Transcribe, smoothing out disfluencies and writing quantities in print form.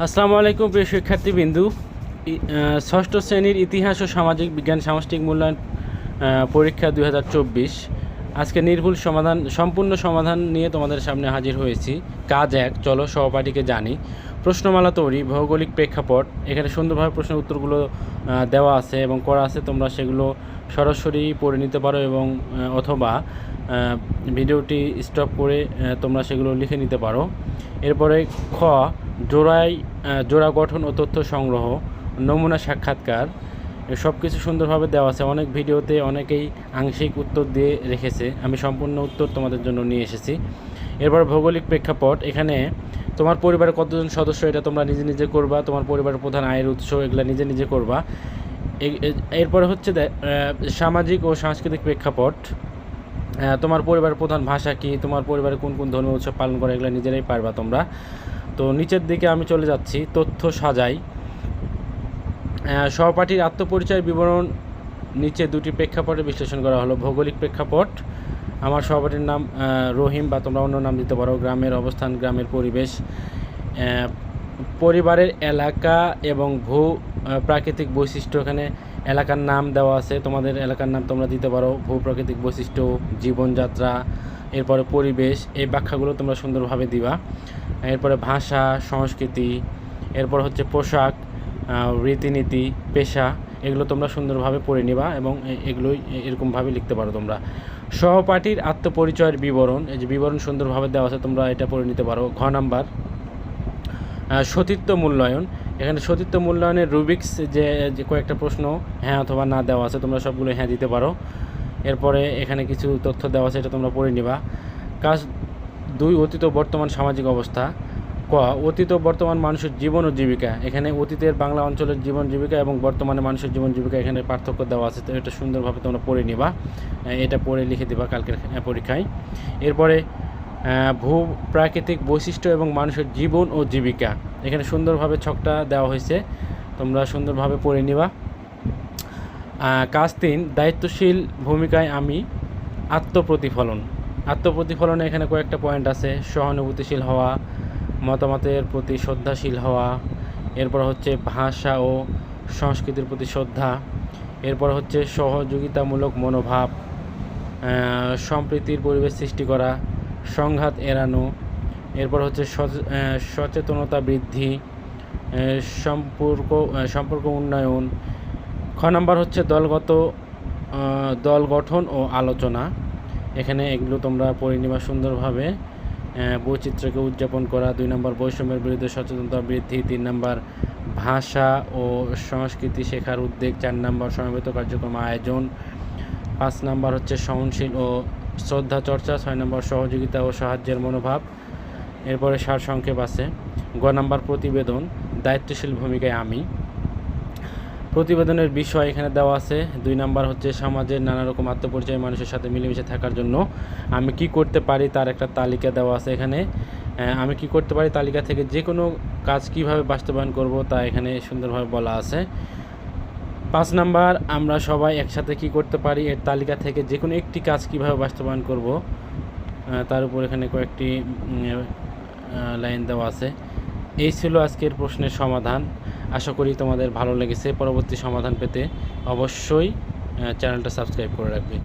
আসসালামু আলাইকুম প্রিয় শিক্ষার্থীবৃন্দু। ষষ্ঠ শ্রেণীর ইতিহাস ও সামাজিক বিজ্ঞান সামষ্টিক মূল্যায়ন পরীক্ষা 2024 আজকে নির্ভুল সমাধান সম্পূর্ণ সমাধান নিয়ে তোমাদের সামনে হাজির হয়েছি। কাজ 1, চলো সহপাঠীকে জানি। প্রশ্নমালা তৈরি, ভৌগোলিক প্রেক্ষাপট। এখানে সুন্দরভাবে প্রশ্নের উত্তরগুলো দেওয়া আছে এবং করা আছে, তোমরা সেগুলো সরাসরি পড়ে নিতে পারো এবং অথবা ভিডিওটি স্টপ করে তোমরা সেগুলো লিখে নিতে পারো। এরপরে খ, জোড়া গঠন ও তথ্য সংগ্রহ, নমুনা সাক্ষাৎকার। সব কিছু সুন্দরভাবে দেওয়া আছে। অনেক ভিডিওতে অনেকেই আংশিক উত্তর দিয়ে রেখেছে, আমি সম্পূর্ণ উত্তর তোমাদের জন্য নিয়ে এসেছি। এরপর ভৌগোলিক প্রেক্ষাপট, এখানে তোমার পরিবারের কতজন সদস্য এটা তোমরা নিজে নিজে করবা, তোমার পরিবারের প্রধান আয়ের উৎস এগুলো নিজে নিজে করবা। এরপরে হচ্ছে সামাজিক ও সাংস্কৃতিক প্রেক্ষাপট, তোমার পরিবারের প্রধান ভাষা কি, তোমার পরিবারে কোন কোন ধর্মীয় উৎসব পালন করে, এগুলো নিজেরাই পারবা তোমরা। তো নিচের দিকে আমি চলে যাচ্ছি, তথ্য সাজাই। সহপাঠীর আত্মপরিচয় বিবরণ নিচে দুটি প্রেক্ষাপটে বিশ্লেষণ করা হলো। ভৌগোলিক প্রেক্ষাপট, আমার সহপাঠীর নাম রহিম, বা তোমরা অন্য নাম দিতে পারো। গ্রামের অবস্থান, গ্রামের পরিবেশ। পরিবারের এলাকা এবং ভূ প্রাকৃতিক বৈশিষ্ট্য, এখানে এলাকার নাম দেওয়া আছে, তোমাদের এলাকার নাম তোমরা দিতে পারো। ভূ প্রাকৃতিক বৈশিষ্ট্য, জীবনযাত্রা, এরপরে পরিবেশ, এই ব্যাখ্যাগুলো তোমরা সুন্দরভাবে দিবা। এরপরে ভাষা, সংস্কৃতি, এরপর হচ্ছে পোশাক, রীতিনীতি, পেশা, এগুলো তোমরা সুন্দরভাবে পড়ে নিবা এবং এগুলোই এরকমভাবে লিখতে পারো তোমরা। সহপাঠীর আত্মপরিচয়ের বিবরণ, এই যে বিবরণ সুন্দরভাবে দেওয়া আছে, তোমরা এটা পড়ে নিতে পারো। ঘ নাম্বার, সতীত্ব মূল্যায়ন। এখানে সতীত্ব মূল্যায়নের রুবিক্স যে কয়েকটা প্রশ্ন হ্যাঁ অথবা না দেওয়া আছে, তোমরা সবগুলো হ্যাঁ দিতে পারো। এরপরে এখানে কিছু তথ্য দেওয়া আছে, এটা তোমরা পড়ে নিবা। কাজ 2, অতীত ও বর্তমান সামাজিক অবস্থা। ক, অতীত ও বর্তমান মানুষের জীবন ও জীবিকা। এখানে অতীতের বাংলা অঞ্চলের জীবন জীবিকা এবং বর্তমানে মানুষের জীবন জীবিকা, এখানে পার্থক্য দেওয়া আছে, তো এটা সুন্দরভাবে তোমরা পড়ে নিবা, এটা পড়ে লিখে দিবা কালকের পরীক্ষায়। এরপরে ভূ প্রাকৃতিক বৈশিষ্ট্য এবং মানুষের জীবন ও জীবিকা, এখানে সুন্দরভাবে ছকটা দেওয়া হয়েছে, তোমরা সুন্দরভাবে পড়ে নিবা। কাজ 3, দায়িত্বশীল ভূমিকায় আমি। আত্মপ্রতিফলনে এখানে কয়েকটা পয়েন্ট আছে। সহানুভূতিশীল হওয়া, মতামতের প্রতি শ্রদ্ধাশীল হওয়া, এরপর হচ্ছে ভাষা ও সংস্কৃতির প্রতি শ্রদ্ধা, এরপর হচ্ছে সহযোগিতামূলক মনোভাব, সম্প্রীতির পরিবেশ সৃষ্টি করা, সংঘাত এড়ানো, এরপর হচ্ছে সচেতনতা বৃদ্ধি, সম্পর্ক উন্নয়ন। খ নাম্বার হচ্ছে দল গঠন ও আলোচনা, এখানে এগুলো তোমরা পড়ে নিবা সুন্দরভাবে। বৈচিত্র্যকে উদযাপন করা। 2 নম্বর, বৈষম্যের বিরুদ্ধে সচেতনতা বৃদ্ধি। 3 নম্বর, ভাষা ও সংস্কৃতি শেখার উদ্যোগ। 4 নম্বর, সমবেত কার্যক্রম আয়োজন। 5 নম্বর হচ্ছে সহনশীল ও শ্রদ্ধা চর্চা। 6 নম্বর, সহযোগিতা ও সাহায্যের মনোভাব। এরপরে সারসংক্ষেপ আছে। গ নম্বর, প্রতিবেদন, দায়িত্বশীল ভূমিকায় আমি। প্রতিবেদনের বিষয় এখানে দেওয়া আছে। 2 নম্বর হচ্ছে সমাজের নানা রকম আত্মপরিচয় মানুষের সাথে মিলেমিশে থাকার জন্য আমি কি করতে পারি তার একটা তালিকা দেওয়া আছে এখানে। আমি কি করতে পারি তালিকা থেকে যে কোনো কাজ কিভাবে বাস্তবায়ন করব তা এখানে সুন্দরভাবে বলা আছে। 5 নম্বর, আমরা সবাই একসাথে কি করতে পারি এর তালিকা থেকে যে কোনো একটি কাজ কিভাবে বাস্তবায়ন করব তার উপর এখানে কয়েকটি লাইন দেওয়া আছে। এই ছিল আজকের প্রশ্নের সমাধান। আশা করি তোমাদের ভালো লেগেছে। পরবর্তী সমাধান পেতে অবশ্যই চ্যানেলটা সাবস্ক্রাইব করে রাখবে।